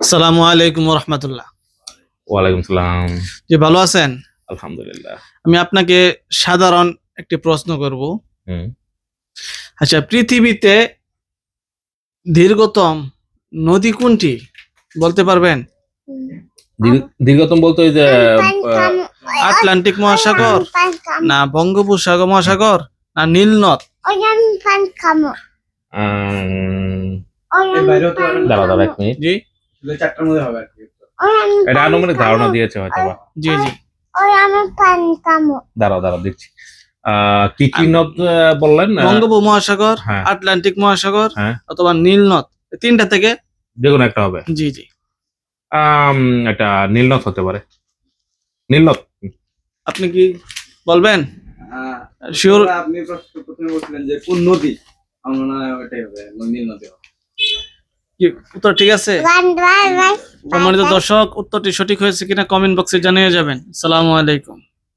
আসসালামু আলাইকুম রহমতুল্লাহ। ওয়ালাইকুম সালাম। জি, ভালো আছেন? আলহামদুলিল্লাহ। আমি আপনাকে সাধারণ একটি প্রশ্ন করব। হুম। আচ্ছা, পৃথিবীতে দীর্ঘতম নদী কোনটি বলতে পারবেন? দীর্ঘতম বলতে ওই যে আটলান্টিক মহাসাগর, না বঙ্গোপসাগর মহাসাগর, না নীল নদ? দাঁড়া এক মিনিট। জি চারটার মধ্যে হবে আর কি। এটা আনুমানিক ধারণা দিয়েছে হয়তো বা। জি জি দাঁড়াও দিচ্ছি। কি নদ বললেন? বঙ্গোপমহাসাগর, হ্যাঁ। আটলান্টিক মহাসাগর, হ্যাঁ। অথবা নীল নদ, তিনটা থেকে যে কোনো একটা হবে। জি জি এটা নীলনদ হতে পারে। নীলনদ। আপনি কি বলবেন? শিওর? আপনি প্রথমে বলছিলেন যে কোন নদী, আমার মনে হয় ওটাই হবে, নীল নদী হবে। কি উত্তর ঠিক আছে? সম্মানিত দর্শক, উত্তরটি সঠিক হয়েছে কিনা কমেন্ট বক্সে জানিয়ে যাবেন। আসসালামু আলাইকুম।